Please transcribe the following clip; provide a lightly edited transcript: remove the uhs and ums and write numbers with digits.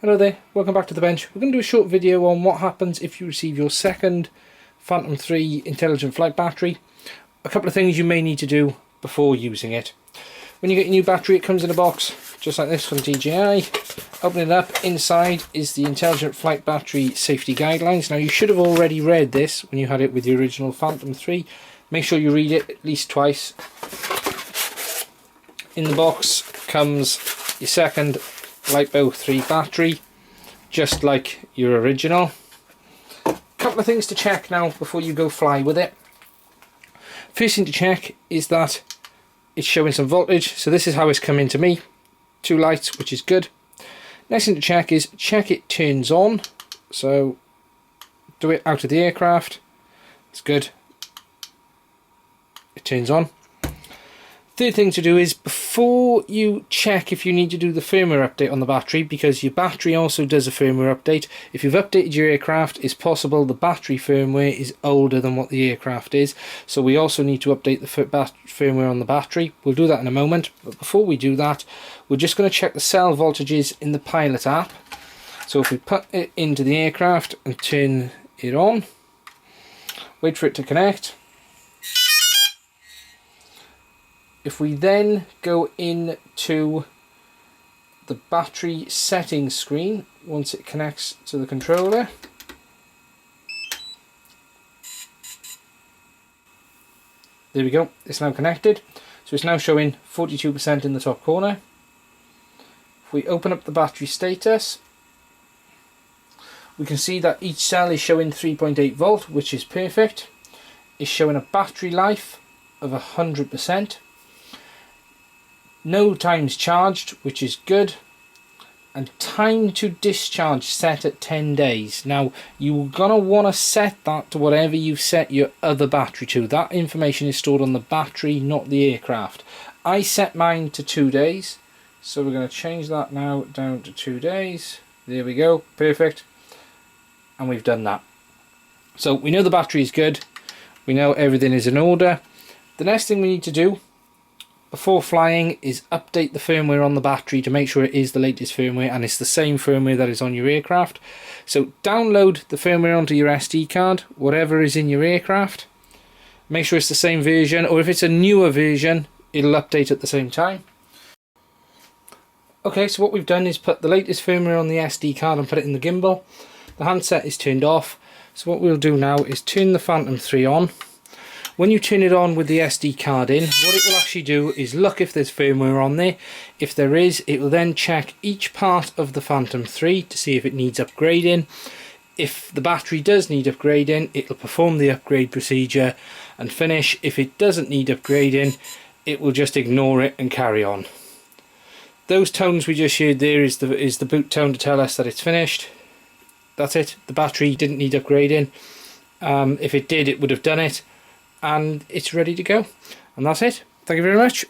Hello there, welcome back to the bench. We're going to do a short video on what happens if you receive your second Phantom 3 intelligent flight battery. A couple of things you may need to do before using it. When you get your new battery, it comes in a box just like this from DJI. Open it up, inside is the intelligent flight battery safety guidelines. Now you should have already read this when you had it with the original Phantom 3. Make sure you read it at least twice. In the box comes your second LiPo 3 battery, just like your original. Couple of things to check now before you go fly with it. First thing to check is that it's showing some voltage, so this is how it's coming to me. 2 lights, which is good. Next thing to check is check it turns on, so do it out of the aircraft. It's good, it turns on. Third thing to do is before you check if you need to do the firmware update on the battery, because your battery also does a firmware update. If you've updated your aircraft, it's possible the battery firmware is older than what the aircraft is, so we also need to update the firmware on the battery. We'll do that in a moment, but before we do that, we're just going to check the cell voltages in the pilot app. So if we put it into the aircraft and turn it on, wait for it to connect. If we then go into the battery settings screen, once it connects to the controller, there we go, it's now connected. So it's now showing 42% in the top corner. If we open up the battery status, we can see that each cell is showing 3.8 volt, which is perfect. It's showing a battery life of 100%. No times charged, which is good, and time to discharge set at 10 days. Now you're gonna want to set that to whatever you've set your other battery to. That information is stored on the battery, not the aircraft. I set mine to 2 days, so we're going to change that now down to 2 days. There we go, perfect, and we've done that. So we know the battery is good, we know everything is in order. The next thing we need to do before flying is update the firmware on the battery to make sure it is the latest firmware and it's the same firmware that is on your aircraft. So download the firmware onto your SD card, whatever is in your aircraft. Make sure it's the same version, or if it's a newer version, it'll update at the same time. Okay, so what we've done is put the latest firmware on the SD card and put it in the gimbal. The handset is turned off. So what we'll do now is turn the Phantom 3 on. When you turn it on with the SD card in, what it will actually do is look if there's firmware on there. If there is, it will then check each part of the Phantom 3 to see if it needs upgrading. If the battery does need upgrading, it will perform the upgrade procedure and finish. If it doesn't need upgrading, it will just ignore it and carry on. Those tones we just heard there is the boot tone to tell us that it's finished. That's it. The battery didn't need upgrading. If it did, it would have done it. And it's ready to go, and that's it. Thank you very much.